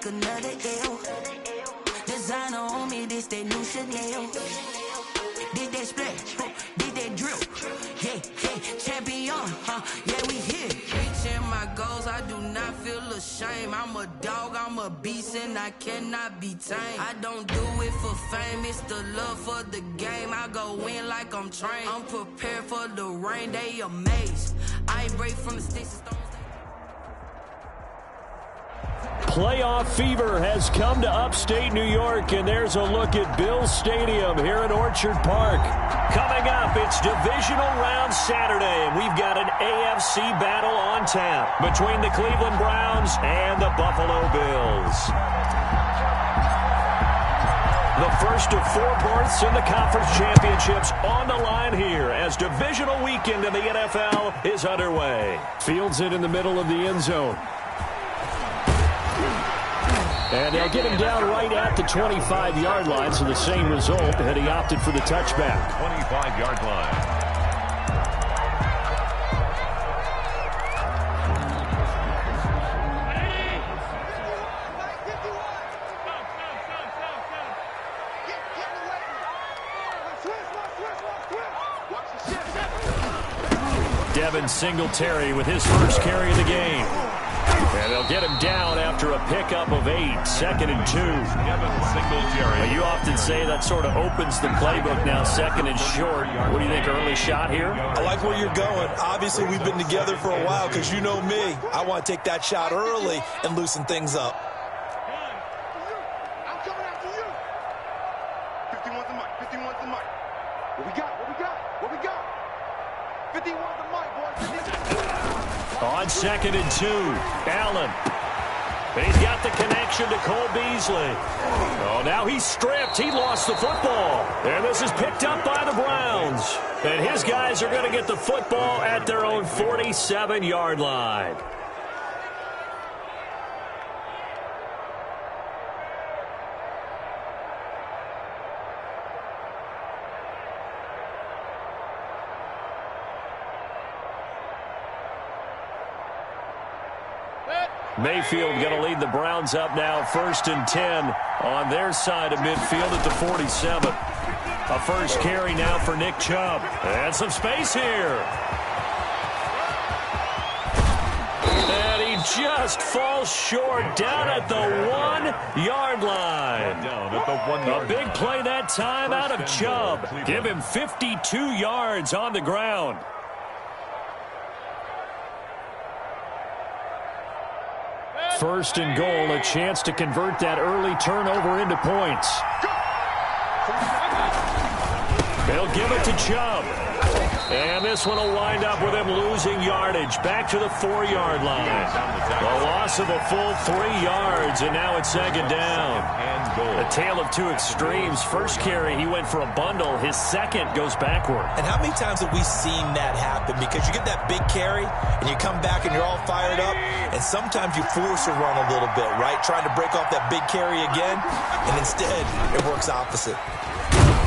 take another L. Designer on me, this that new Chanel. Did that splash, did that drip. Yeah, champion, yeah, we here. Reaching my goals, I do not feel ashamed. I'm a dog, I'm a beast, and I cannot be tamed. I don't do it for fame, it's the love for the game. I go in like I'm trained. I'm prepared for the rain, they amazed. I break from the sticks and stones. Playoff fever has come to upstate New York, and there's a look at Bills Stadium here at Orchard Park. Coming up, it's Divisional Round Saturday, and we've got an AFC battle on tap between the Cleveland Browns and the Buffalo Bills. The first of 4 berths in the conference championships on the line here as divisional weekend in the NFL is underway. Fields it in the middle of the end zone. And they'll get him down right at the 25-yard line, so the same result, and he opted for the touchback. 25-yard line. Devin Singletary with his first carry of the game. And they'll get him down after a pickup of 8, 2nd and 2. Devin Singletary. You often say that sort of opens the playbook now, 2nd and short. What do you think, early shot here? I like where you're going. Obviously, we've been together for a while because you know me. I want to take that shot early and loosen things up. I'm coming after you. 51's the mic. 51's the mic. What we got? 51's the mic, boys. On 2nd and 2, Allen. He's got the connection to Cole Beasley. Oh, now he's stripped. He lost the football. And this is picked up by the Browns. And his guys are going to get the football at their own 47-yard line. Mayfield going to lead the Browns up now, 1st and 10 on their side of midfield at the 47. A first carry now for Nick Chubb. And some space here. And he just falls short down at the 1-yard line. Down at the 1-yard A big play that time out of Chubb. Give him 52 yards on the ground. First and goal, a chance to convert that early turnover into points. They'll give it to Chubb. And this one will wind up with him losing yardage. Back to the 4-yard line. A loss of a full 3 yards, and now it's 2nd down. A tale of two extremes. First carry, he went for a bundle. His second goes backward. And how many times have we seen that happen? Because you get that big carry, and you come back and you're all fired up, and sometimes you force a run a little bit, right? Trying to break off that big carry again, and instead it works opposite.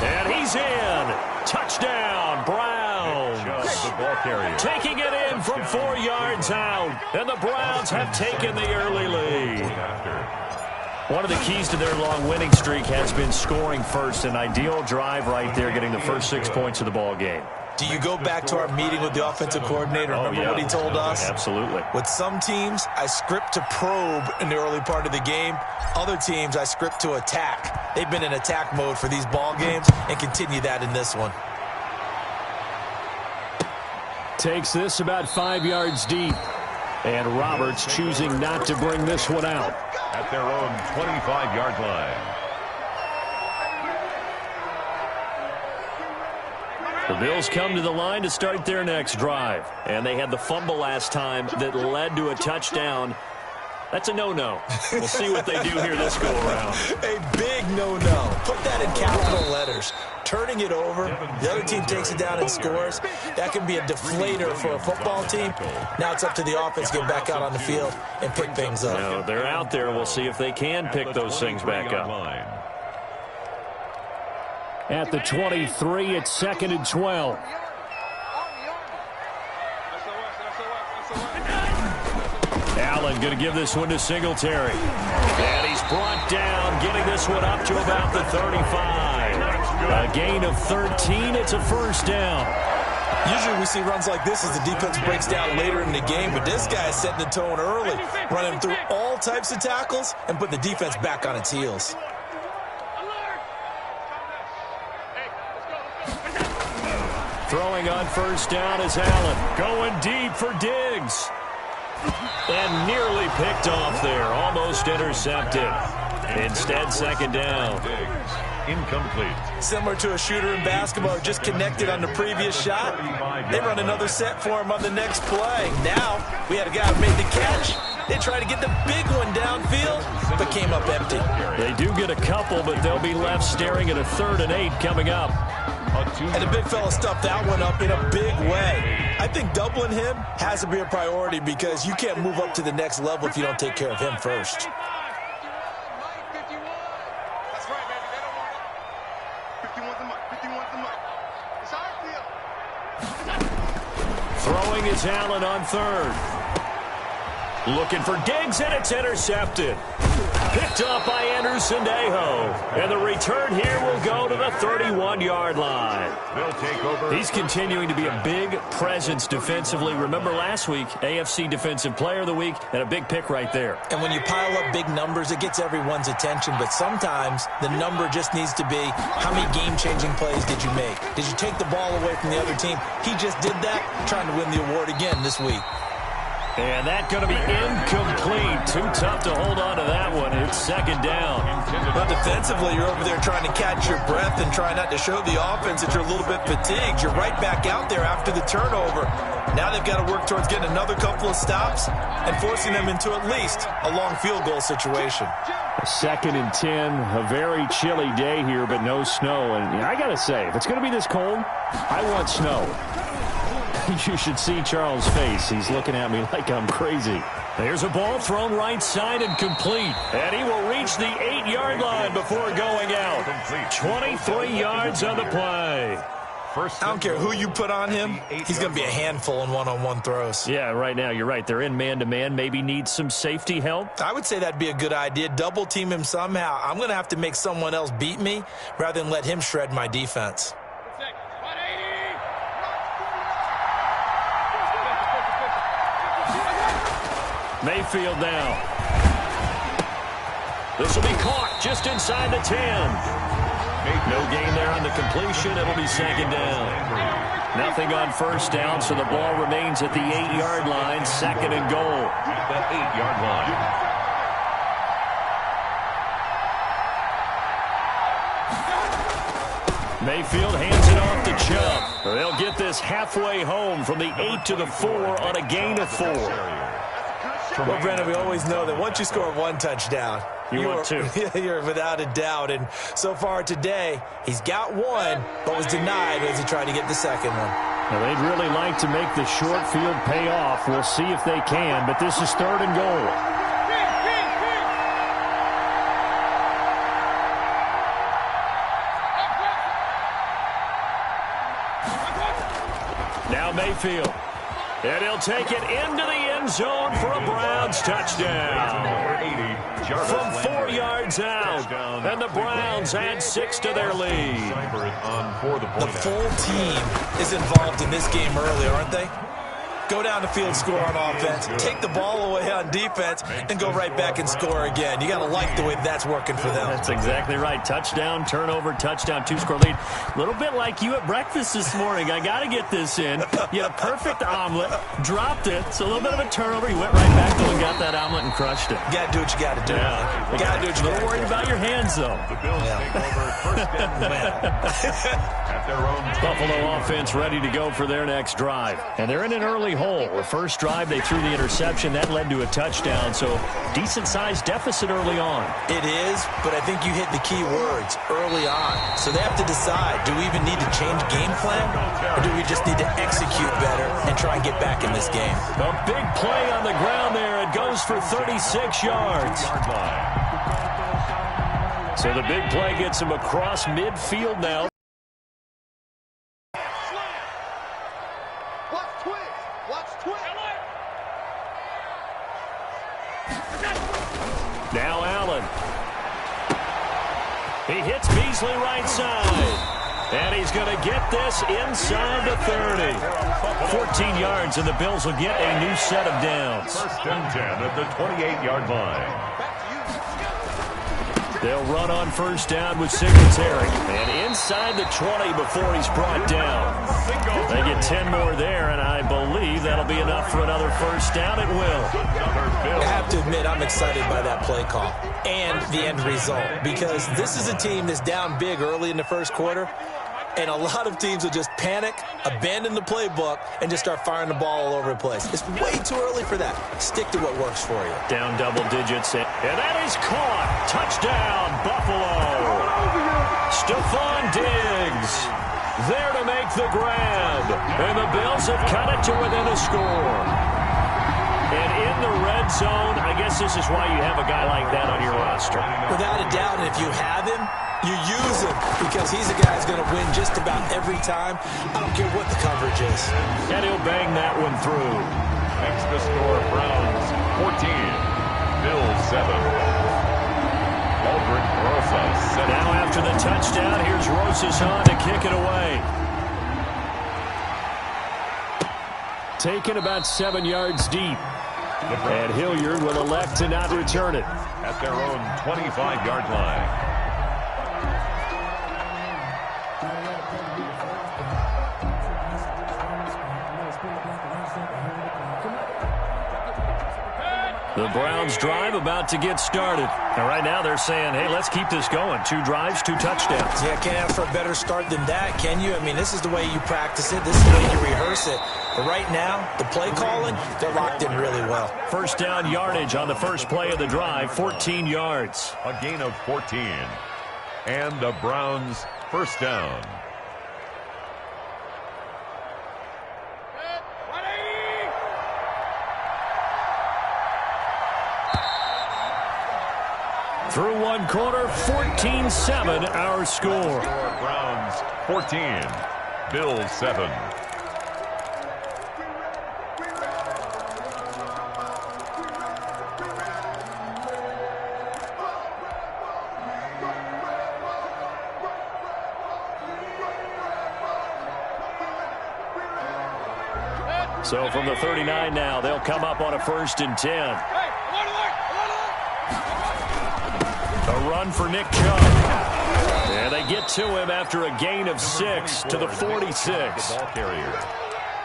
And he's in. Touchdown, Browns. The ball carrier. Taking it in from 4 yards out. And the Browns have taken the early lead. One of the keys to their long winning streak has been scoring first. An ideal drive right there, getting the first 6 points of the ball game. Do you go back to our meeting with the offensive coordinator? Remember what he told us? Absolutely. With some teams, I script to probe in the early part of the game. Other teams, I script to attack. They've been in attack mode for these ball games and continue that in this one. Takes this about 5 yards deep. And Roberts choosing not to bring this one out. At their own 25-yard line. The Bills come to the line to start their next drive. And they had the fumble last time that led to a touchdown. That's a no-no. We'll see what they do here this go-around. A big no-no. Put that in capital letters. Turning it over, the other team takes it down and scores. That can be a deflator for a football team. Now it's up to the offense to get back out on the field and pick things up. No, they're out there. We'll see if they can pick those things back up. At the 23, it's 2nd and 12. Allen going to give this one to Singletary. And he's brought down, getting this one up to about the 35. A gain of 13. It's a first down. Usually we see runs like this as the defense breaks down later in the game, but this guy is setting the tone early, running through all types of tackles and putting the defense back on its heels. Throwing on first down is Allen. Going deep for Diggs. And nearly picked off there. Almost intercepted. Instead, second down. Incomplete. Similar to a shooter in basketball, just connected on the previous shot. They run another set for him on the next play. Now, we had a guy who made the catch. They tried to get the big one downfield, but came up empty. They do get a couple, but they'll be left staring at a 3rd and 8 coming up. And the big fella stuffed that one up in a big way. I think doubling him has to be a priority because you can't move up to the next level if you don't take care of him first. Throwing is Allen on 3rd. Looking for Diggs, and it's intercepted. Picked up by Anderson-Dejo. And the return here will go to the 31-yard line. They'll take over. He's continuing to be a big presence defensively. Remember last week, AFC Defensive Player of the Week, and a big pick right there. And when you pile up big numbers, it gets everyone's attention. But sometimes the number just needs to be, how many game-changing plays did you make? Did you take the ball away from the other team? He just did that, trying to win the award again this week. And that's going to be incomplete. Too tough to hold on to that one. It's second down. But defensively, you're over there trying to catch your breath and try not to show the offense that you're a little bit fatigued. You're right back out there after the turnover. Now they've got to work towards getting another couple of stops and forcing them into at least a long field goal situation. 2nd and 10, a very chilly day here, but no snow. And I got to say, if it's going to be this cold, I want snow. You should see Charles' face. He's looking at me like I'm crazy. There's a ball thrown right side and complete. And he will reach the 8-yard line before going out. 23 yards on the play. I don't care who you put on him. He's going to be a handful in one-on-one throws. Yeah, right now, you're right. They're in man-to-man. Maybe need some safety help. I would say that'd be a good idea. Double team him somehow. I'm going to have to make someone else beat me rather than let him shred my defense. Mayfield now. This will be caught just inside the 10. No gain there on the completion. It'll be second down. Nothing on first down, so the ball remains at the 8-yard line. 2nd and goal. That 8-yard line. Mayfield hands it off to Chubb. They'll get this halfway home from the 8 to the 4 on a gain of 4. Well, Brennan, we always know that once you score one touchdown, you're without a doubt. And so far today, he's got one, but was denied as he tried to get the second one. Now, they'd really like to make the short field pay off. We'll see if they can, but this is 3rd and goal. Now Mayfield. And he'll take it into the end zone for a Browns touchdown. From 4 yards out. And the Browns add 6 to their lead. The full team is involved in this game early, aren't they? Go down the field, score on offense, take the ball away on defense, and go right back and score again. You got to like the way that's working for them. That's exactly right. Touchdown, turnover, touchdown, 2-score lead. A little bit like you at breakfast this morning. I got to get this in. You had a perfect omelet, dropped it. It's a little bit of a turnover. You went right back though and got that omelet and crushed it. You got to do what you got to do. Yeah. You got to do what you got to do. A little worried about your hands, though. The Bills take over first down at their own. Buffalo offense ready to go for their next drive. And they're in an early hole. The first drive, they threw the interception. That led to a touchdown, so decent-sized deficit early on. It is, but I think you hit the key words, early on. So they have to decide, do we even need to change game plan, or do we just need to execute better and try and get back in this game? A big play on the ground there. It goes for 36 yards. So the big play gets him across midfield now. Now Allen. He hits Beasley right side. And he's going to get this inside the 30. 14 yards, and the Bills will get a new set of downs. First and 10 at the 28-yard line. They'll run on first down with Singletary. And inside the 20 before he's brought down. They get 10 more there, and I believe that'll be enough for another first down. It will. I have to admit, I'm excited by that play call and the end result, because this is a team that's down big early in the first quarter, and a lot of teams will just panic, abandon the playbook, and just start firing the ball all over the place. It's way too early for that. Stick to what works for you. Down double digits, and that is caught. Touchdown, Buffalo. Stephon Diggs there to make the grab. And the Bills have cut it to within a score. And in the red zone, I guess this is why you have a guy like that on your roster. Without a doubt, and if you have him, you use him, because he's a guy who's going to win just about every time. I don't care what the coverage is. And he'll bang that one through. Makes the score Browns 14, Bills 7. Aldridge Rosas. Now after the touchdown, here's Rosas on to kick it away. Taken about 7 yards deep. And Hilliard will elect to not return it. At their own 25-yard line. The Browns drive about to get started. And right now they're saying, hey, let's keep this going. 2 drives, 2 touchdowns. Yeah, can't ask for a better start than that, can you? I mean, this is the way you practice it. This is the way you rehearse it. But right now, the play calling, they're locked in really well. First down yardage on the first play of the drive, 14 yards. A gain of 14. And the Browns first down. Through one quarter, 14-7 our score. Browns 14, Bills 7. So from the 39 now, they'll come up on a 1st and 10. A run for Nick Chubb. And they get to him after a gain of 6 to the 46.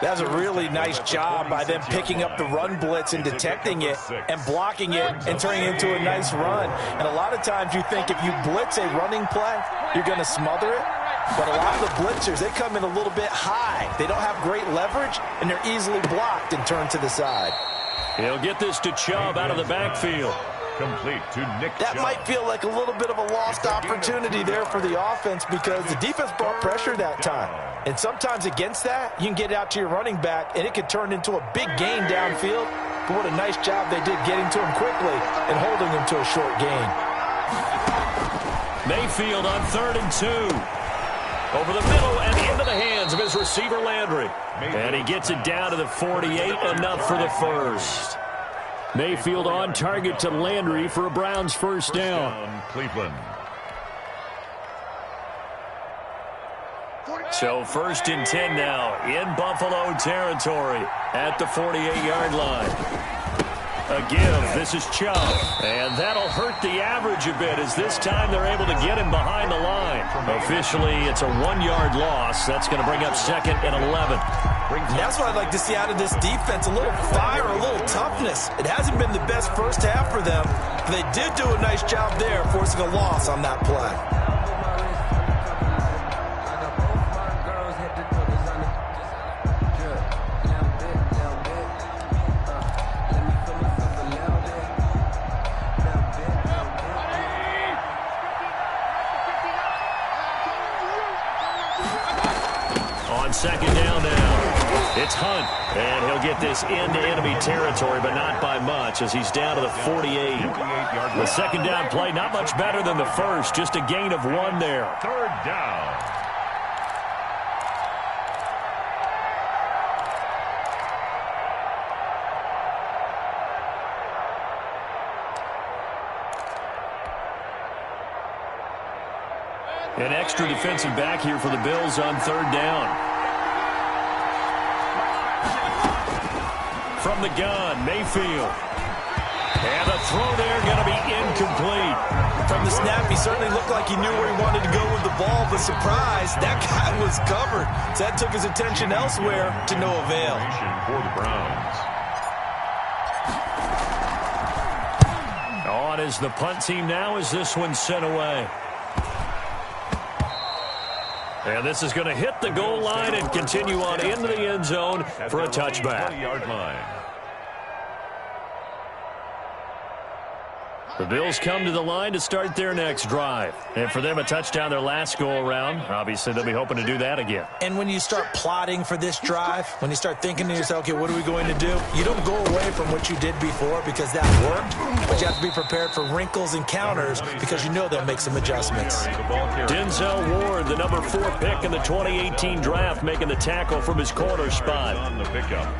That was a really nice job by them picking up the run blitz and detecting it and blocking it and turning it into a nice run. And a lot of times you think if you blitz a running play, you're going to smother it. But a lot of the blitzers, they come in a little bit high. They don't have great leverage, and they're easily blocked and turned to the side. He'll get this to Chubb out of the backfield. Complete to Nick That Chubb. might feel like a little bit of a lost opportunity there for the offense, because the defense brought pressure that time. And sometimes against that, you can get out to your running back, and it could turn into a big gain downfield. But what a nice job they did getting to him quickly and holding him to a short gain. Mayfield on 3rd and 2. Over the middle and into the hands of his receiver, Landry. And he gets it down to the 48, enough for the first. Mayfield on target to Landry for a Browns first down. Cleveland. So 1st and 10 now in Buffalo territory at the 48-yard line. A give. This is Chubb. And that'll hurt the average a bit, as this time they're able to get him behind the line. Officially, it's a 1-yard loss. That's going to bring up 2nd and 11. And that's what I'd like to see out of this defense, a little fire, a little toughness. It hasn't been the best first half for them, but they did do a nice job there, forcing a loss on that play. Second down now. It's Hunt, and he'll get this into enemy territory, but not by much, as he's down to the 48. The second down play, not much better than the first, just a gain of 1 there. 3rd down. An extra defensive back here for the Bills on third down. From the gun, Mayfield. And the throw there going to be incomplete. From the snap, he certainly looked like he knew where he wanted to go with the ball, but surprise, that guy was covered. So that took his attention elsewhere to no avail. For the Browns. On is the punt team now as this one's sent away. And this is going to hit the goal line and continue on into the end zone for a touchback. 20-yard line. The Bills come to the line to start their next drive. And for them, a touchdown their last go-around. Obviously, they'll be hoping to do that again. And when you start plotting for this drive, when you start thinking to yourself, okay, what are we going to do? You don't go away from what you did before because that worked. But you have to be prepared for wrinkles and counters because you know they'll make some adjustments. Denzel Ward, the number 4 pick in the 2018 draft, making the tackle from his corner spot. On the pickup.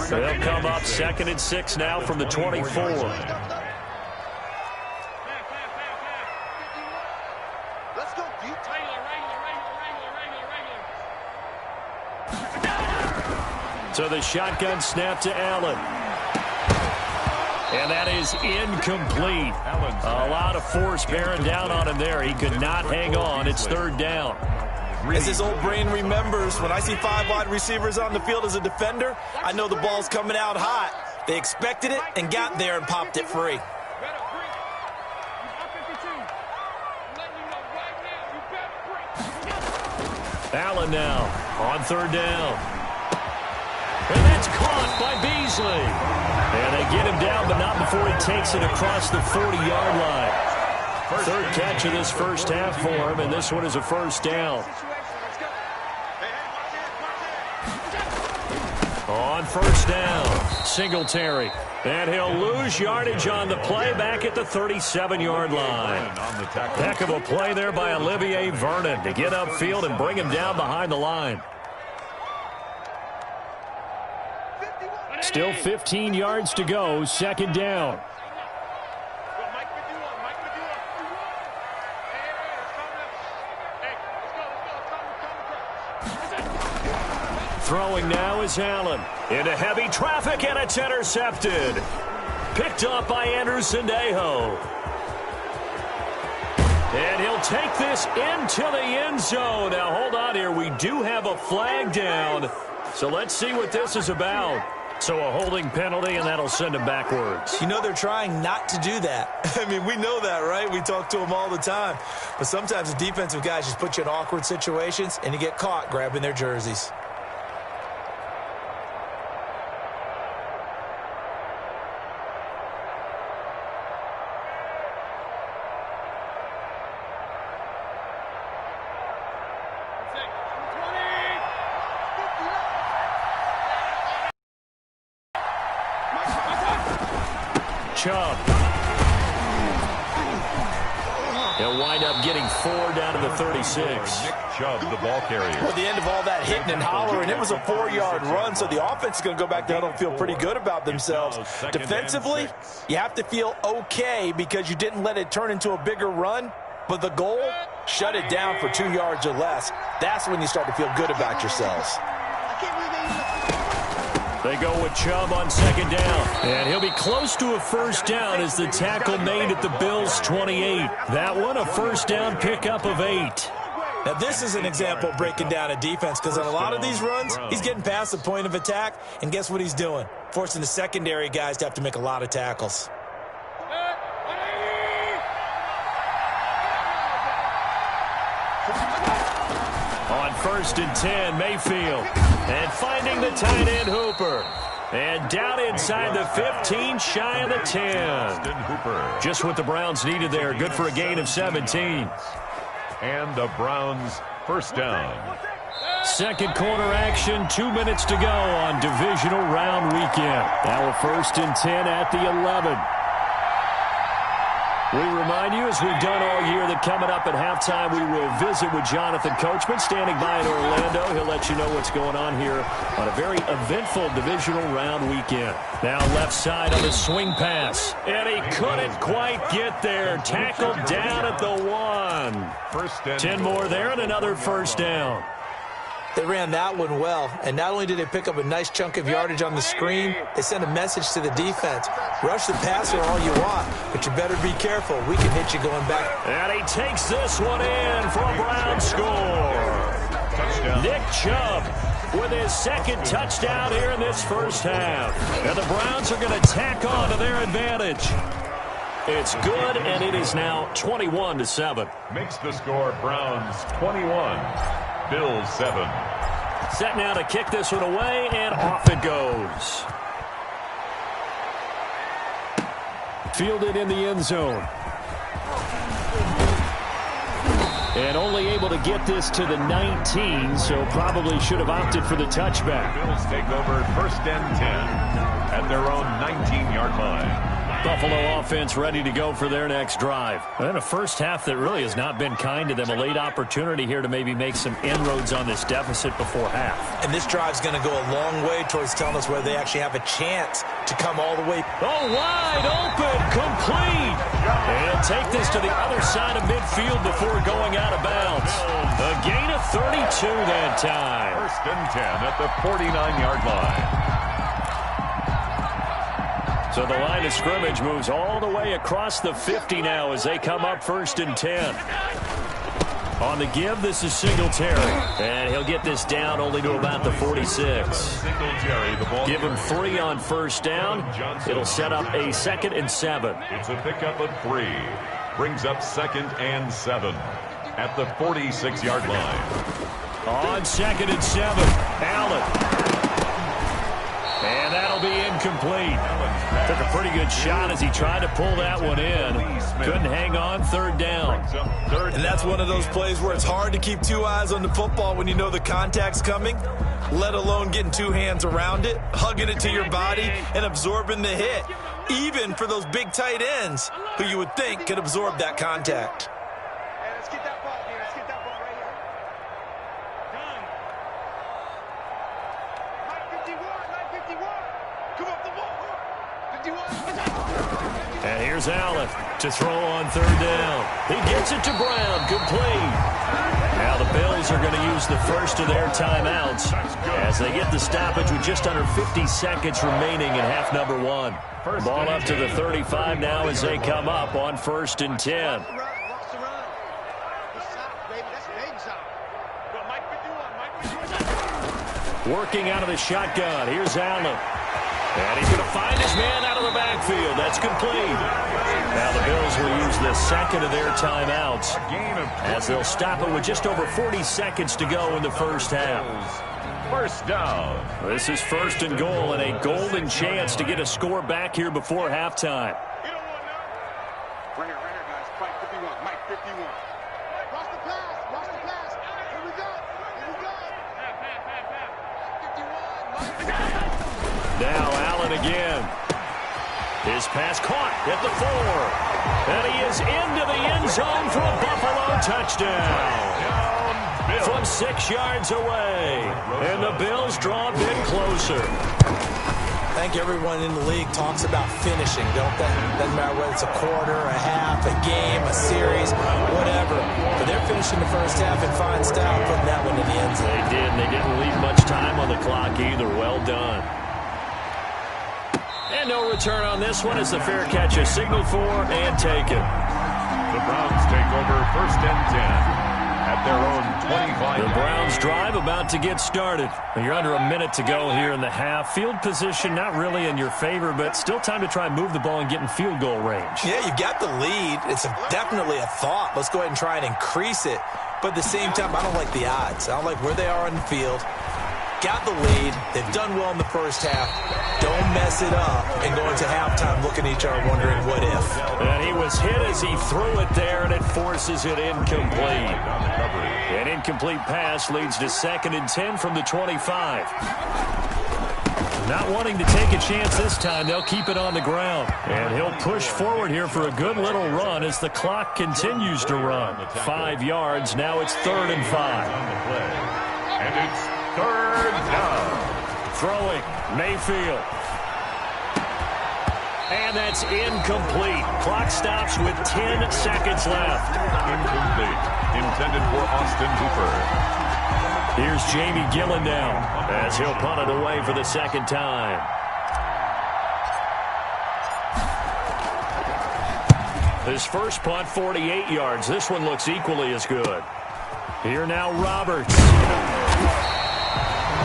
They'll come up 2nd and 6 now from the 24. So the shotgun snap to Allen. And that is incomplete. A lot of force bearing down on him there. He could not hang on. It's third down. As his old brain remembers, when I see 5 wide receivers on the field as a defender, I know the ball's coming out hot. They expected it and got there and popped it free. Allen now on third down. And that's caught by Beasley. And they get him down, but not before he takes it across the 40-yard line. Third catch of this first half for him, and this one is a first down. On first down, Singletary. And he'll lose yardage on the play back at the 37-yard line. Heck of a play there by Olivier Vernon to get upfield and bring him down behind the line. Still 15 yards to go, second down. Throwing now is Allen. Into heavy traffic, and it's intercepted. Picked up by Anderson Dejo. And he'll take this into the end zone. Now, hold on here. We do have a flag down. So let's see what this is about. So a holding penalty, and that'll send him backwards. You know they're trying not to do that. I mean, we know that, right? We talk to them all the time. But sometimes the defensive guys just put you in awkward situations, and you get caught grabbing their jerseys. Chubb. He'll wind up getting 4 down to the 36. Nick Chubb, the ball carrier. Well, at the end of all that hitting and hollering, it was a 4-yard run, so the offense is going to go back down and feel pretty good about themselves. Defensively, you have to feel okay because you didn't let it turn into a bigger run, but the goal, shut it down for 2 yards or less. That's when you start to feel good about yourselves. They go with Chubb on second down. And he'll be close to a first down as the tackle made at the Bills' 28. That one a first down pickup of 8. Now, this is an example of breaking down a defense because on a lot of these runs, he's getting past the point of attack, and guess what he's doing? Forcing the secondary guys to have to make a lot of tackles. On 1st and 10, Mayfield. And finding the tight end, Hooper. And down inside the 15, shy of the 10. Just what the Browns needed there. Good for a gain of 17. And the Browns first down. Second quarter action, 2 minutes to go on divisional round weekend. Now a 1st and 10 at the 11. We remind you, as we've done all year, that coming up at halftime, we will visit with Jonathan Coachman, standing by in Orlando. He'll let you know what's going on here on a very eventful divisional round weekend. Now left side on the swing pass, and he couldn't quite get there. Tackled down at the 1. 10 more there and another first down. They ran that one well, and not only did they pick up a nice chunk of yardage on the screen, they sent a message to the defense. Rush the passer all you want, but you better be careful. We can hit you going back. And he takes this one in for a Brown score. Touchdown. Nick Chubb with his second touchdown here in this first half. And the Browns are going to tack on to their advantage. It's good, and it is now 21-7. Makes the score Browns 21. Bills 7. Set now to kick this one away, and off it goes. Fielded in the end zone. And only able to get this to the 19, so probably should have opted for the touchback. Bills take over first and 10 at their own 19-yard line. Buffalo offense ready to go for their next drive. And a first half that really has not been kind to them. A late opportunity here to maybe make some inroads on this deficit before half. And this drive's going to go a long way towards telling us whether they actually have a chance to come all the way. Oh, wide open, complete. And he'll take this to the other side of midfield before going out of bounds. A gain of 32 that time. First and 10 at the 49-yard line. So the line of scrimmage moves all the way across the 50 now as they come up first and 10. On the give, this is Singletary. And he'll get this down only to about the 46. Give him 3 on first down. It'll set up a 2nd and 7. It's a pickup of 3. Brings up 2nd and 7 at the 46-yard line. On 2nd and 7, Allen. And that'll be incomplete. Took a pretty good shot as he tried to pull that one in. Couldn't hang on, 3rd down. And that's one of those plays where it's hard to keep 2 eyes on the football when you know the contact's coming, let alone getting 2 hands around it, hugging it to your body, and absorbing the hit, even for those big tight ends who you would think could absorb that contact. Hey, let's get that ball here. Let's get that ball right here. Done. Line 51. Come off the ball. 51. And here's Allen to throw on 3rd down. He gets it to Brown, complete. Now the Bills are going to use the first of their timeouts as they get the stoppage with just under 50 seconds remaining in half number 1. Ball up to the 35 now as they come up on 1st and 10. Working out of the shotgun. Here's Allen. And he's going to find his man out of the backfield. That's complete. Now the Bills will use the 2nd of their timeouts as they'll stop it with just over 40 seconds to go in the first half. First down. This is 1st and goal and a golden chance to get a score back here before halftime. You don't want none. Right here, guys. Mike 51. Mike 51. Watch the pass. Watch the pass. Here we go. Here we go. 51. Mike. Now Allen again. His pass caught at the 4. And he is into the end zone for a Buffalo touchdown. From 6 yards away. And the Bills draw a bit closer. I think everyone in the league talks about finishing, don't they? Doesn't matter whether it's a quarter, a half, a game, a series, whatever. But they're finishing the first half in fine style, putting that one in the end zone. They did, and they didn't leave much time on the clock either. Well done. And no return on this one as the fair catch is signaled for and taken. The Browns take over 1st and 10 at their own 25. The Browns drive about to get started. You're under a minute to go here in the half. Field position not really in your favor, but still time to try and move the ball and get in field goal range. Yeah, you've got the lead. It's definitely a thought. Let's go ahead and try and increase it. But at the same time, I don't like the odds. I don't like where they are on the field. Got the lead. They've done well in the first half. Don't mess it up and go into halftime looking at each other wondering what if. And he was hit as he threw it there, and it forces it incomplete. An incomplete pass leads to 2nd and 10 from the 25. Not wanting to take a chance this time, they'll keep it on the ground. And he'll push forward here for a good little run as the clock continues to run. 5 yards, now it's 3rd and 5. And it's 3rd down. Throwing, Mayfield. And that's incomplete. Clock stops with 10 seconds left. Incomplete. Intended for Austin Hooper. Here's Jamie Gillen now as he'll punt it away for the second time. His first punt, 48 yards. This one looks equally as good. Here now, Roberts.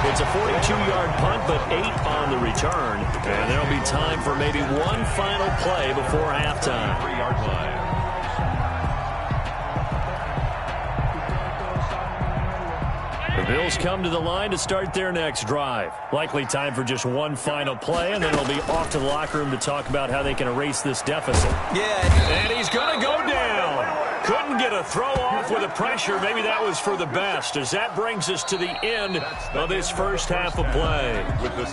It's a 42-yard punt, but 8 on the return. And there'll be time for maybe one final play before halftime. 3-yard line. The Bills come to the line to start their next drive. Likely time for just one final play, and then they'll be off to the locker room to talk about how they can erase this deficit. Yeah. And he's going to go down. Couldn't get a throw off with the pressure. Maybe that was for the best, as that brings us to the end of this first half of play.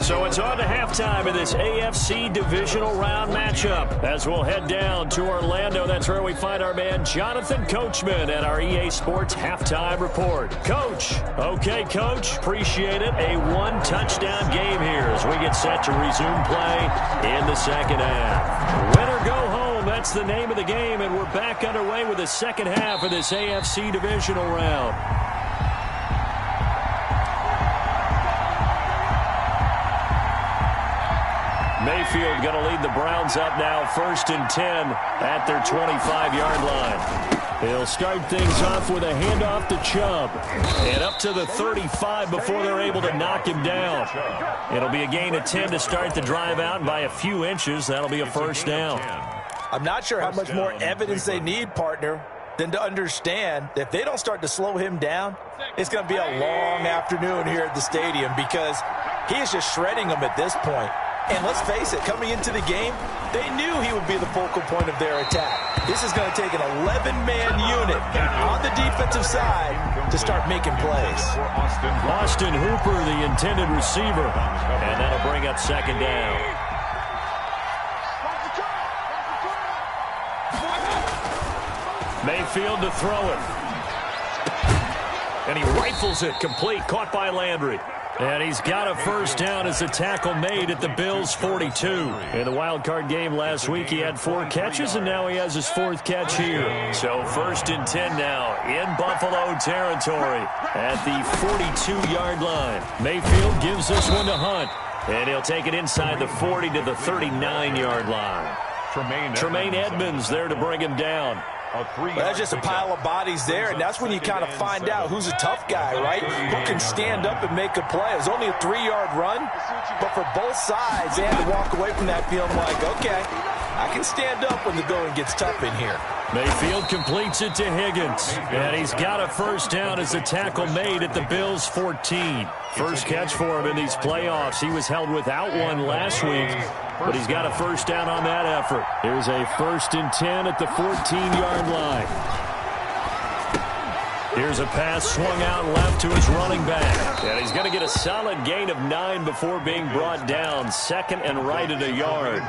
So it's on to halftime of this AFC divisional round matchup as we'll head down to Orlando. That's where we find our man Jonathan Coachman at our EA Sports Halftime Report. Coach. Okay, Coach. Appreciate it. A one-touchdown game here as we get set to resume play in the second half. Win or go home. That's the name of the game, and we're back underway with the second half of this AFC divisional round. Mayfield going to lead the Browns up now, 1st and 10 at their 25-yard line. They'll start things off with a handoff to Chubb. And up to the 35 before they're able to knock him down. It'll be a gain of 10 to start the drive out, and by a few inches, that'll be a first down. I'm not sure how much more evidence they need, partner, than to understand that if they don't start to slow him down, it's going to be a long afternoon here at the stadium because he is just shredding them at this point. And let's face it, coming into the game, they knew he would be the focal point of their attack. This is going to take an 11-man unit on the defensive side to start making plays. Austin Hooper, the intended receiver, and that'll bring up second down. Mayfield to throw it. And he rifles it complete, caught by Landry. And he's got a first down as a tackle made at the Bills' 42. In the wild card game last week, he had 4 catches, and now he has his 4th catch here. So 1st and 10 now in Buffalo territory at the 42-yard line. Mayfield gives this one to Hunt, and he'll take it inside the 40 to the 39-yard line. Tremaine Edmonds there to bring him down. Well, that's just a pile of bodies there, and that's when you kind of find out who's a tough guy, right? Who can stand up and make a play. It was only a 3-yard run, but for both sides, they had to walk away from that feeling like, okay, I can stand up when the going gets tough in here. Mayfield completes it to Higgins, and he's got a first down as a tackle made at the Bills' 14. First catch for him in these playoffs. He was held without one last week, but he's got a first down on that effort. Here's a 1st and 10 at the 14-yard line. Here's a pass swung out left to his running back. And he's going to get a solid gain of 9 before being brought down. 2nd and right at a yard.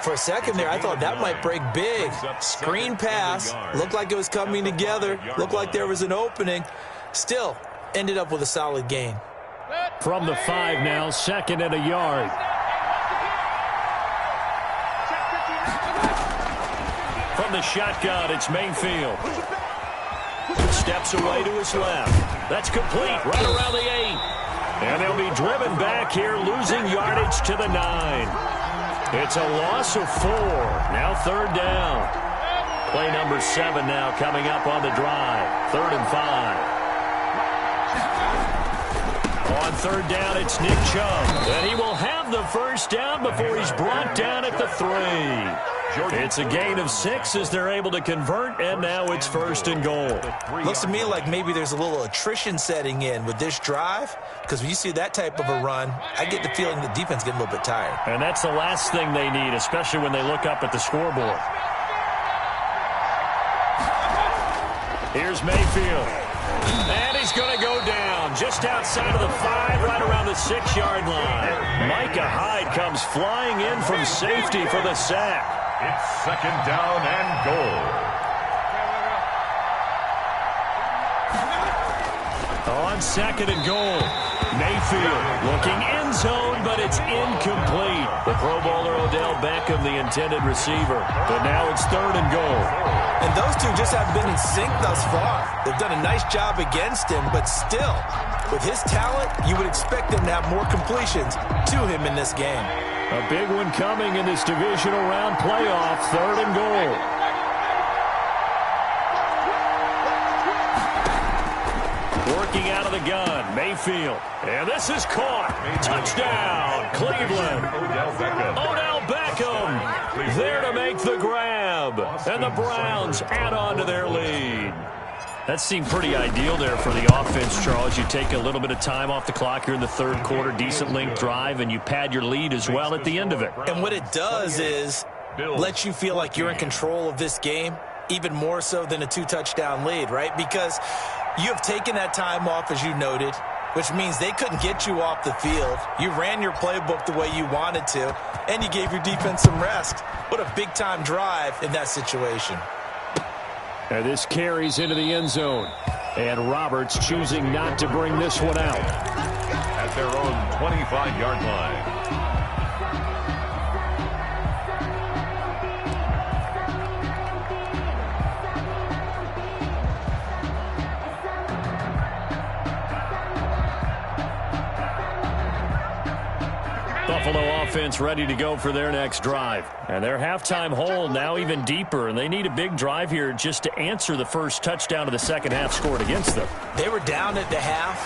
For a second there, I thought that might break big. Screen pass. Looked like it was coming together. Looked like there was an opening. Still, ended up with a solid gain. From the 5 now, 2nd and a yard. From the shotgun, it's Mayfield. Steps away to his left. That's complete, right around the 8. And they'll be driven back here, losing yardage to the 9. It's a loss of 4. Now 3rd down. Play number 7 now coming up on the drive. 3rd and 5. On 3rd down, it's Nick Chubb. And he will have the first down before he's brought down at the 3. It's a gain of 6 as they're able to convert, and now it's 1st and goal. Looks to me like maybe there's a little attrition setting in with this drive, because when you see that type of a run, I get the feeling the defense getting a little bit tired. And that's the last thing they need, especially when they look up at the scoreboard. Here's Mayfield. And he's going to go down. down just outside of the 5, right around the 6-yard line. Micah Hyde comes flying in from safety for the sack. It's second down and goal. On second and goal, Mayfield looking end zone, but it's incomplete. The Pro Bowler Odell Beckham, the intended receiver. But now it's third and goal. And those two just haven't been in sync thus far. They've done a nice job against him, but still, with his talent, you would expect them to have more completions to him in this game. A big one coming in this divisional round playoff, third and goal. Working out of the gun, Mayfield. And this is caught. Touchdown, Cleveland. Odell Beckham there to make the grab. And the Browns add on to their lead. That seemed pretty ideal there for the offense, Charles. You take a little bit of time off the clock here in the third quarter, decent length drive, and you pad your lead as well at the end of it. And what it does is let you feel like you're in control of this game, even more so than a 2-touchdown lead, right? Because you have taken that time off, as you noted, which means they couldn't get you off the field. You ran your playbook the way you wanted to, and you gave your defense some rest. What a big-time drive in that situation. And this carries into the end zone. And Roberts choosing not to bring this one out. At their own 25-yard line. Buffalo offense ready to go for their next drive. And their halftime hole now even deeper, and they need a big drive here just to answer the first touchdown of the second half scored against them. They were down at the half.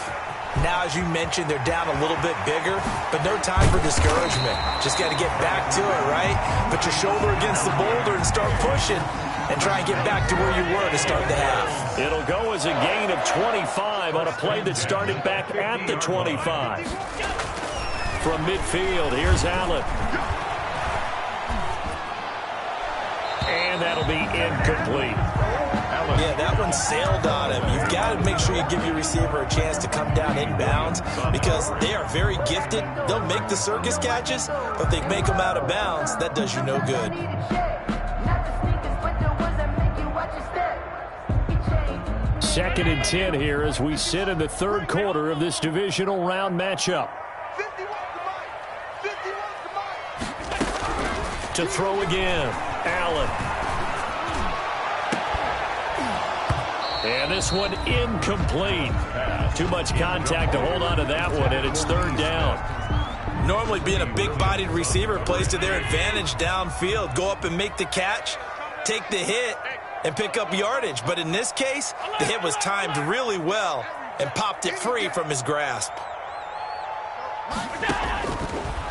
Now, as you mentioned, they're down a little bit bigger, but no time for discouragement. Just got to get back to it, right? Put your shoulder against the boulder and start pushing and try and get back to where you were to start the half. It'll go as a gain of 25 on a play that started back at the 25. From midfield, here's Allen. And that'll be incomplete. Yeah, that one sailed on him. You've got to make sure you give your receiver a chance to come down inbounds because they are very gifted. They'll make the circus catches, but if they make them out of bounds, that does you no good. Second and 10 here as we sit in the third quarter of this divisional round matchup. To throw again, Allen. And this one incomplete. Too much contact to hold on to that one, and it's third down. Normally being a big-bodied receiver plays to their advantage downfield. Go up and make the catch, take the hit, and pick up yardage. But in this case, the hit was timed really well and popped it free from his grasp.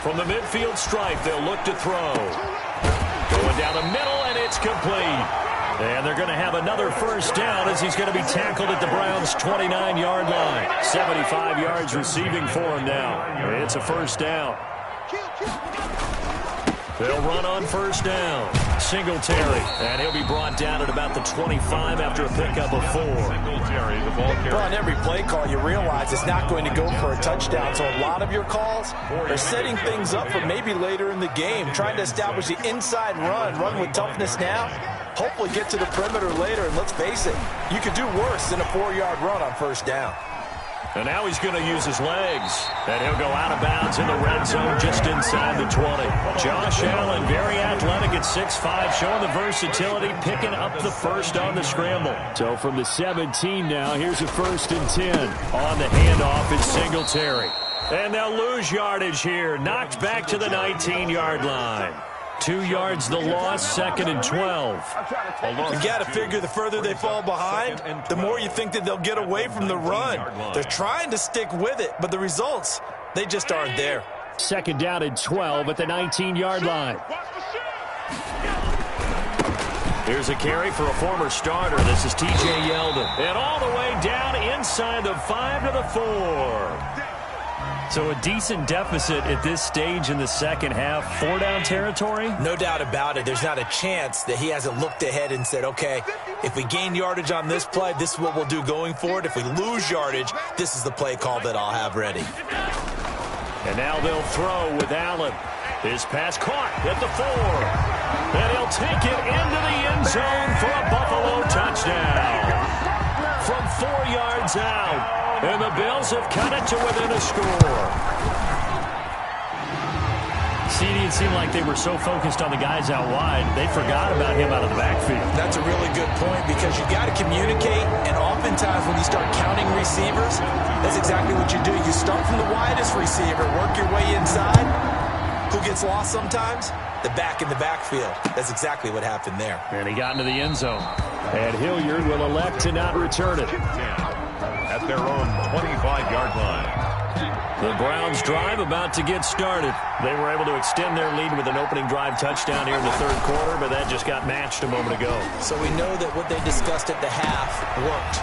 From the midfield stripe, they'll look to throw. Going down the middle, and it's complete. And they're going to have another first down as he's going to be tackled at the Browns' 29-yard line. 75 yards receiving for him now. It's a first down. They'll run on first down. Singletary, and he'll be brought down at about the 25 after a pickup of 4. Singletary, the ball carrier. Well, on every play call, you realize it's not going to go for a touchdown. So a lot of your calls are setting things up for maybe later in the game, trying to establish the inside run with toughness now, hopefully get to the perimeter later. And let's face it, you could do worse than a 4-yard run on first down. And now he's going to use his legs. And he'll go out of bounds in the red zone just inside the 20. Josh Allen, very athletic at 6'5", showing the versatility, picking up the first on the scramble. So from the 17 now, here's a 1st and 10. On the handoff is Singletary. And they'll lose yardage here. Knocked back to the 19-yard line. 2 yards the loss, 2nd and 12. You got to figure the further they fall behind, the more you think that they'll get away from the run. They're trying to stick with it, but the results, they just aren't there. 2nd down and 12 at the 19-yard line. Here's a carry for a former starter. This is T.J. Yeldon. And all the way down inside the 5 to the 4. So a decent deficit at this stage in the second half. 4-down territory? No doubt about it. There's not a chance that he hasn't looked ahead and said, okay, if we gain yardage on this play, this is what we'll do going forward. If we lose yardage, this is the play call that I'll have ready. And now they'll throw with Allen. His pass caught at the 4. And he'll take it into the end zone for a Buffalo touchdown. From 4 yards out. And the Bills have cut it to within a score. CD, it seemed like they were so focused on the guys out wide, they forgot about him out of the backfield. That's a really good point because you got to communicate, and oftentimes when you start counting receivers, that's exactly what you do. You start from the widest receiver, work your way inside. Who gets lost sometimes? The back in the backfield. That's exactly what happened there. And he got into the end zone. And Hilliard will elect to not return it. At their own 25-yard line. The Browns drive about to get started. They were able to extend their lead with an opening drive touchdown here in the third quarter, but that just got matched a moment ago. So we know that what they discussed at the half worked.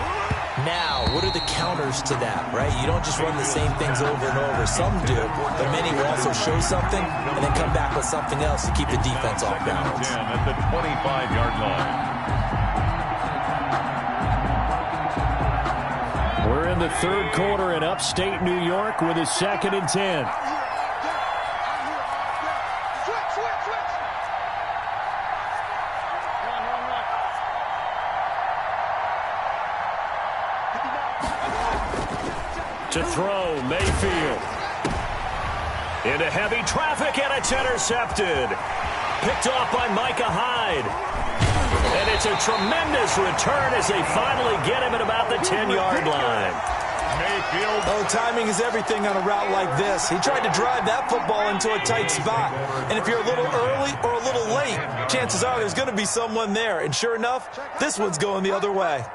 Now, what are the counters to that, right? You don't just run the same things over and over. Some do, but many will also show something and then come back with something else to keep the defense off balance. At the 25-yard line. We're in the third quarter in upstate New York with a 2nd and 10. To throw, Mayfield. Into heavy traffic, and it's intercepted. Picked off by Micah Hyde. And it's a tremendous return as they finally get him at about the 10-yard line. Mayfield. Oh, timing is everything on a route like this. He tried to drive that football into a tight spot. And if you're a little early or a little late, chances are there's going to be someone there. And sure enough, this one's going the other way.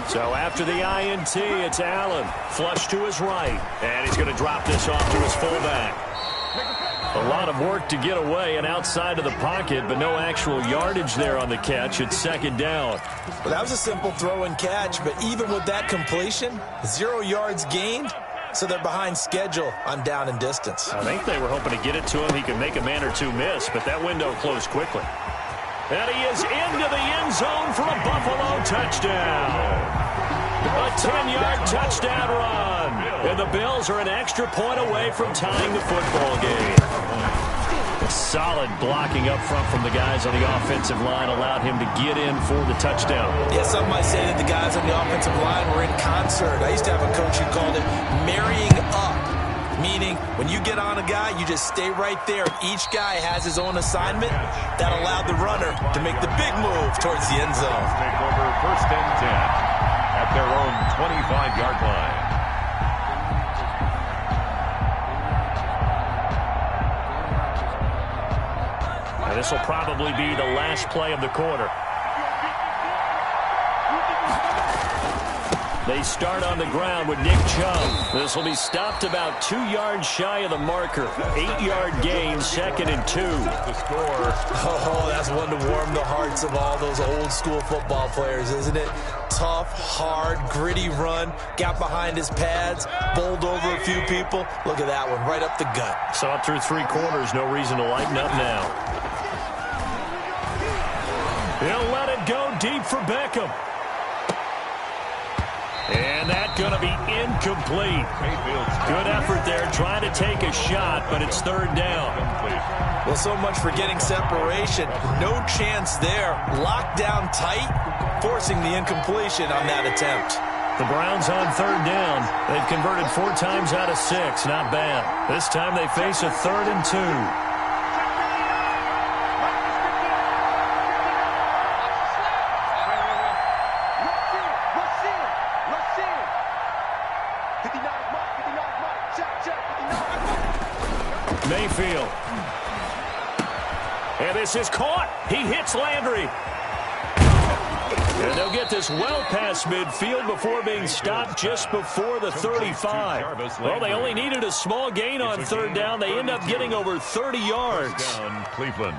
So after the INT, it's Allen. Flush to his right. And he's going to drop this off to his fullback. A lot of work to get away and outside of the pocket, but no actual yardage there on the catch. It's 2nd down. Well, that was a simple throw and catch, but even with that completion, 0 yards gained, so they're behind schedule on down and distance. I think they were hoping to get it to him. He could make a man or two miss, but that window closed quickly. And he is into the end zone for a Buffalo touchdown. A 10-yard touchdown run. And the Bills are an extra point away from tying the football game. A solid blocking up front from the guys on the offensive line allowed him to get in for the touchdown. Yeah, some might say that the guys on the offensive line were in concert. I used to have a coach who called it marrying up, meaning when you get on a guy, you just stay right there. Each guy has his own assignment. That allowed the runner to make the big move towards the end zone. Take over 1st and 10 at their own 25-yard line. This will probably be the last play of the quarter. They start on the ground with Nick Chubb. This will be stopped about 2 yards shy of the marker. 8-yard gain, 2nd and 2. The score. Oh, that's one to warm the hearts of all those old school football players, isn't it? Tough, hard, gritty run. Got behind his pads, bowled over a few people. Look at that one, right up the gut. Saw it through 3 quarters. No reason to lighten up now. He'll let it go deep for Beckham. And that's going to be incomplete. Good effort there trying to take a shot, but it's 3rd down. Well, so much for getting separation. No chance there. Locked down tight, forcing the incompletion on that attempt. The Browns on 3rd down. They've converted 4 times out of 6. Not bad. This time they face a 3rd and 2. Mayfield. And this is caught. He hits Landry. And they'll get this well past midfield before being stopped just before the 35. Well, they only needed a small gain on 3rd down. They end up getting over 30 yards. Down Cleveland.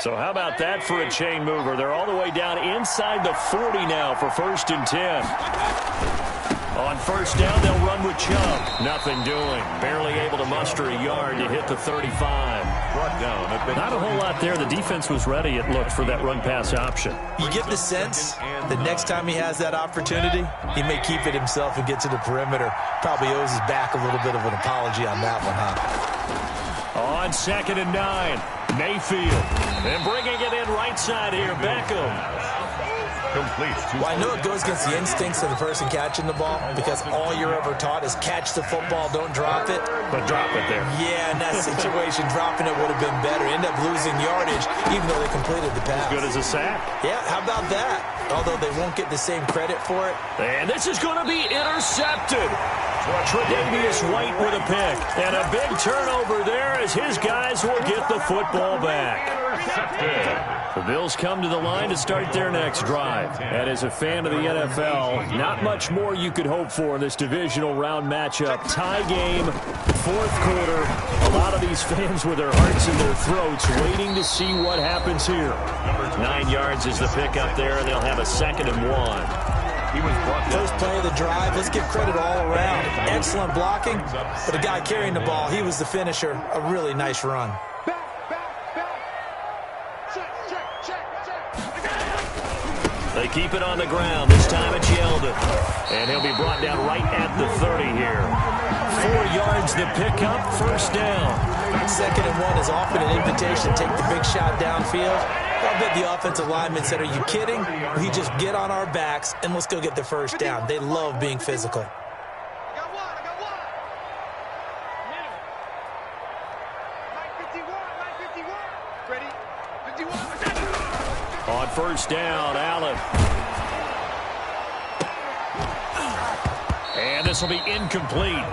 So how about that for a chain mover? They're all the way down inside the 40 now for 1st and 10. On 1st down, they'll run with Chubb. Nothing doing. Barely able to muster a yard to hit the 35. Not a whole lot there. The defense was ready, it looked, for that run-pass option. You get the sense that next time he has that opportunity, he may keep it himself and get to the perimeter. Probably owes his back a little bit of an apology on that one, huh? On 2nd and 9, Mayfield. And bringing it in right side here, Beckham. Well, I know it goes against the instincts of the person catching the ball because all you're ever taught is catch the football, don't drop it. But drop it there. Yeah, in that situation, dropping it would have been better. End up losing yardage even though they completed the pass. As good as a sack. Yeah, how about that? Although they won't get the same credit for it. And this is going to be intercepted. Tre'Davious White with a pick. And a big turnover there as his guys will get the football back. The Bills come to the line to start their next drive. And as a fan of the NFL, not much more you could hope for in this divisional round matchup. Tie game, 4th quarter. A lot of these fans with their hearts in their throats waiting to see what happens here. 9 yards is the pick up there, and they'll have a 2nd and 1. First play of the drive, let's give credit all around. Excellent blocking, but the guy carrying the ball, he was the finisher. A really nice run. They keep it on the ground. This time it's Yeldon. And he'll be brought down right at the 30 here. 4 yards the pickup, 1st down. 2nd and 1 is often an invitation to take the big shot downfield. I bet the offensive lineman said, are you kidding? We just get on our backs and let's go get the 1st down. They love being physical. On 1st down, Allen. And this will be incomplete.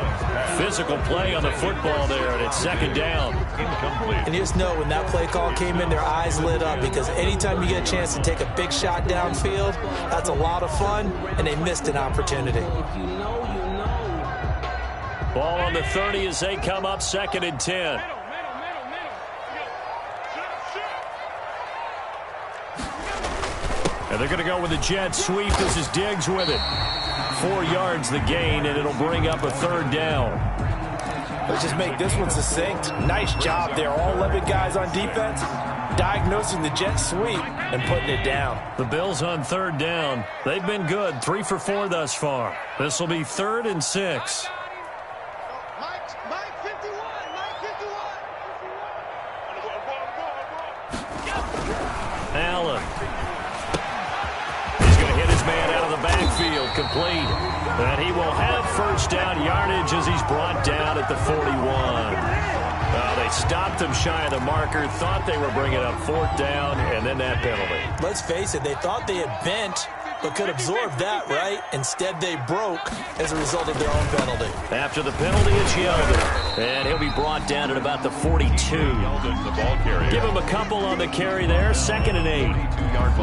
Physical play on the football there, and it's 2nd down. Incomplete. And you just know when that play call came in, their eyes lit up because anytime you get a chance to take a big shot downfield, that's a lot of fun, and they missed an opportunity. Ball on the 30 as they come up 2nd and 10. And they're going to go with a jet sweep. This is Diggs with it. 4 yards the gain, and it'll bring up a 3rd down. Let's just make this one succinct. Nice job there. All 11 guys on defense diagnosing the jet sweep and putting it down. The Bills on 3rd down. They've been good. 3 for 4 thus far. This will be 3rd and 6. Allen. He's going to hit his man out of the backfield. Complete. And he will have 1st down yardage as he's brought down at the 41. They stopped him shy of the marker, thought they were bringing up 4th down, and then that penalty. Let's face it, they thought they had bent, but could absorb that, right? Instead, they broke as a result of their own penalty. After the penalty, it's Yeldon. And he'll be brought down at about the 42. Give him a couple on the carry there. 2nd and 8.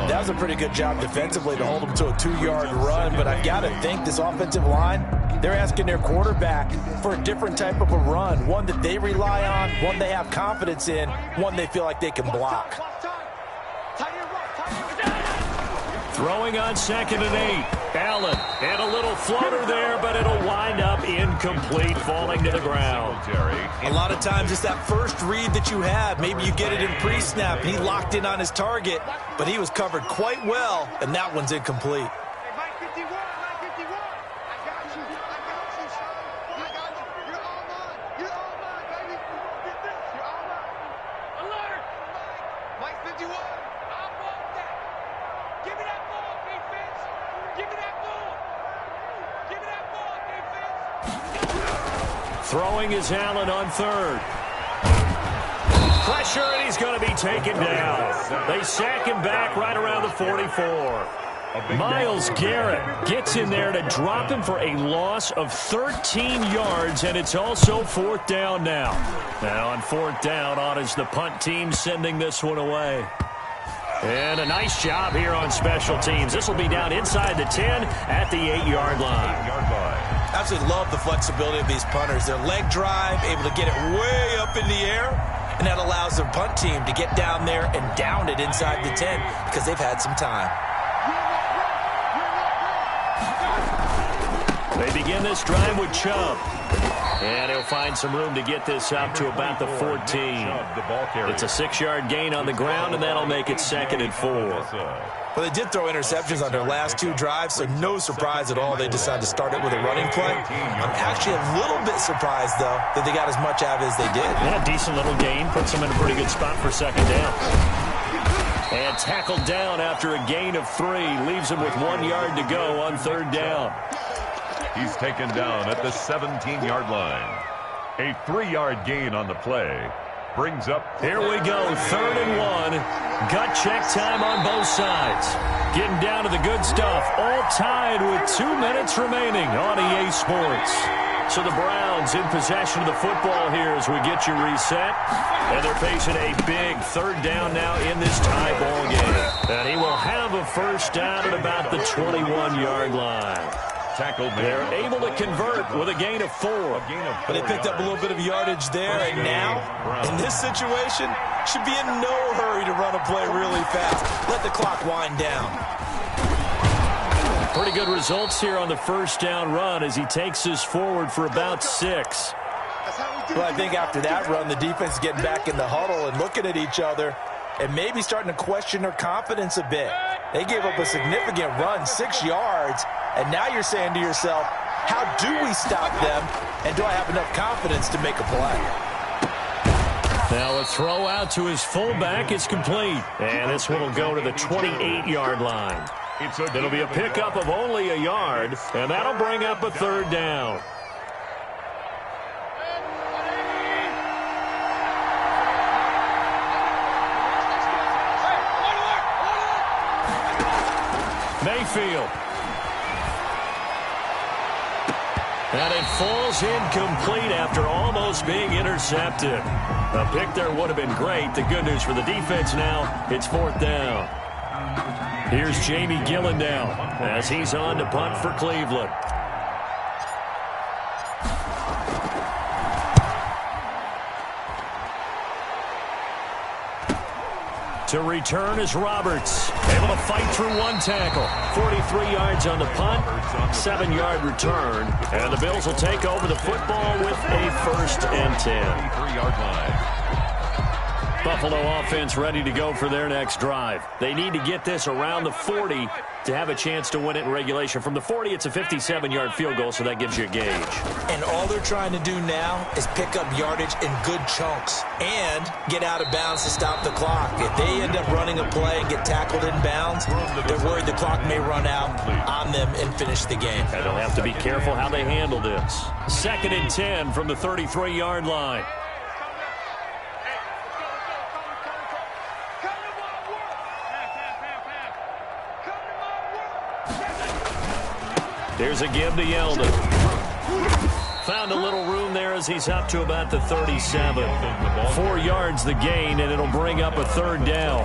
That was a pretty good job defensively to hold him to a 2-yard run, but I've got to think this offensive line, they're asking their quarterback for a different type of a run, one that they rely on, one they have confidence in, one they feel like they can block. Throwing on 2nd and 8. Allen, and a little floater there, but it'll wind up incomplete, falling to the ground. A lot of times it's that first read that you have. Maybe you get it in pre-snap, and he locked in on his target, but he was covered quite well, and that one's incomplete. Throwing is Allen on 3rd. Pressure, and he's going to be taken down. They sack him back right around the 44. Myles Garrett gets in there to drop him for a loss of 13 yards, and it's also 4th down now. Now on 4th down, on is the punt team sending this one away. And a nice job here on special teams. This will be down inside the 10 at the 8-yard line. Absolutely love the flexibility of these punters. Their leg drive, able to get it way up in the air, and that allows the punt team to get down there and down it inside the 10 because they've had some time. They begin this drive with Chubb. And he'll find some room to get this up to about the 14. It's a 6-yard gain on the ground, and that'll make it 2nd and 4. Well, they did throw interceptions on their last 2 drives, so no surprise at all they decided to start it with a running play. I'm actually a little bit surprised, though, that they got as much out of it as they did. Yeah, decent little gain. Puts them in a pretty good spot for 2nd down. And tackled down after a gain of 3. Leaves him with 1 yard to go on 3rd down. He's taken down at the 17-yard line. A 3-yard gain on the play brings up. Here we go, 3rd and 1. Gut check time on both sides. Getting down to the good stuff. All tied with 2 minutes remaining on EA Sports. So the Browns in possession of the football here as we get you reset. And they're facing a big 3rd down now in this tie ball game. And he will have a 1st down at about the 21-yard line. They're able to convert with a gain of 4. But they picked up a little bit of yardage there, and now, in this situation, should be in no hurry to run a play really fast. Let the clock wind down. Pretty good results here on the 1st down run as he takes us forward for about 6. Well, I think after that run, the defense is getting back in the huddle and looking at each other and maybe starting to question their confidence a bit. They gave up a significant run, 6 yards, and now you're saying to yourself, how do we stop them, and do I have enough confidence to make a play? Now a throw out to his fullback is complete, and this one will go to the 28-yard line. It'll be a pickup of only a yard, and that'll bring up a 3rd down. Mayfield. And it falls incomplete after almost being intercepted. A pick there would have been great. The good news for the defense now, it's 4th down. Here's Jamie Gillen now as he's on to punt for Cleveland. To return is Roberts. Able to fight through 1 tackle. 43 yards on the punt, 7-yard return. And the Bills will take over the football with a 1st and 10. 3-yard line. Buffalo offense ready to go for their next drive. They need to get this around the 40 to have a chance to win it in regulation. From the 40, it's a 57-yard field goal, so that gives you a gauge. And all they're trying to do now is pick up yardage in good chunks and get out of bounds to stop the clock. If they end up running a play and get tackled in bounds, they're worried the clock may run out on them and finish the game. And they'll have to be careful how they handle this. 2nd and 10 from the 33-yard line. Here's a give to Yeldon. Found a little room there as he's up to about the 37. 4 yards the gain, and it'll bring up a 3rd down.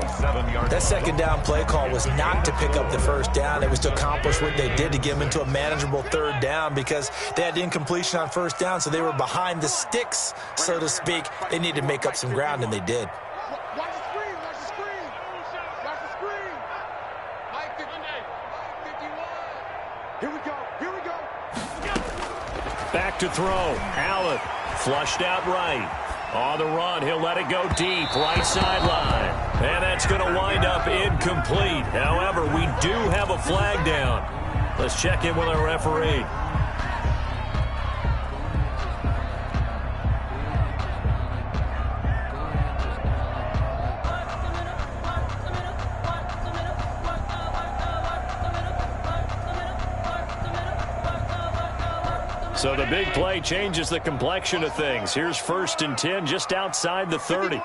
That 2nd down play call was not to pick up the 1st down. It was to accomplish what they did to get them into a manageable 3rd down because they had incompletion on 1st down, so they were behind the sticks, so to speak. They needed to make up some ground, and they did. Watch the screen, watch the screen. Watch the screen. Mike 51. Here we go, here we go. Back to throw. Allen flushed out right. On the run, he'll let it go deep, right sideline. And that's going to wind up incomplete. However, we do have a flag down. Let's check in with our referee. So the big play changes the complexion of things. Here's 1st and 10 just outside the 30.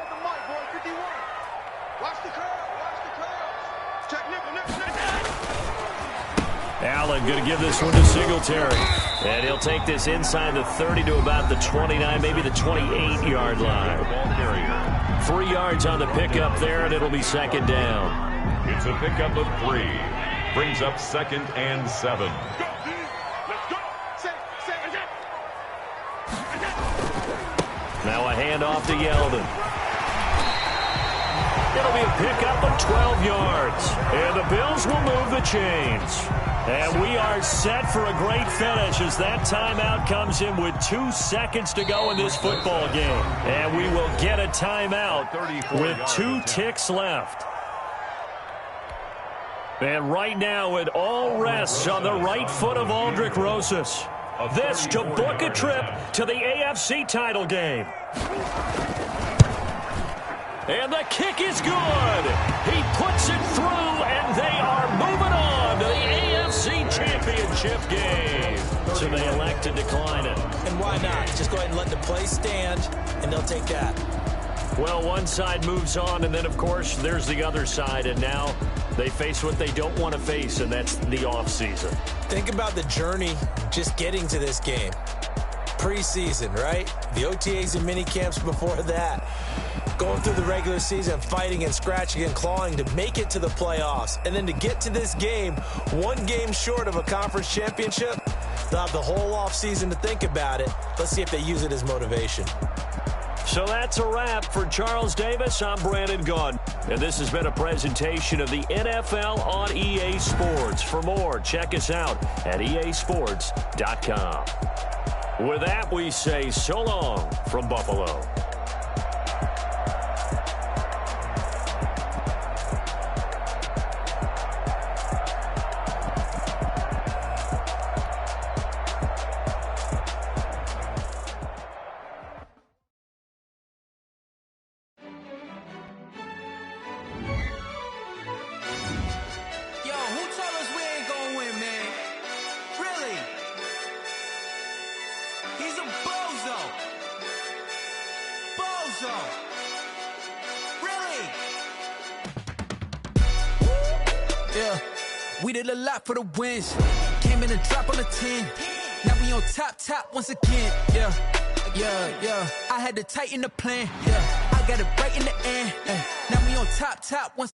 Allen going to give this one to Singletary. And he'll take this inside the 30 to about the 29, maybe the 28-yard line. 3 yards on the pickup there, and it'll be 2nd down. It's a pickup of 3. Brings up 2nd and 7. Now a handoff to Yeldon. It'll be a pickup of 12 yards. And the Bills will move the chains. And we are set for a great finish as that timeout comes in with 2 seconds to go in this football game. And we will get a timeout with 2 ticks left. And right now it all rests on the right foot of Aldrick Rosas. This to book a trip to the AFC title game. And the kick is good. He puts it through, and they are moving on to the AFC Championship game. So they elect to decline it. And why not? Just go ahead and let the play stand, and they'll take that. Well, one side moves on, and then, of course, there's the other side, and now they face what they don't want to face, and that's the offseason. Think about the journey just getting to this game. Preseason, right? The OTAs and mini camps before that. Going through the regular season, fighting and scratching and clawing to make it to the playoffs. And then to get to this game, 1 game short of a conference championship, they'll have the whole offseason to think about it. Let's see if they use it as motivation. So that's a wrap for Charles Davis. I'm Brandon Gaudin. And this has been a presentation of the NFL on EA Sports. For more, check us out at easports.com. With that, we say so long from Buffalo. We did a lot for the wins. Came in and drop on the 10. Now we on top once again. Yeah. I had to tighten the plan. Yeah. I got it right in the end. Now we on top once.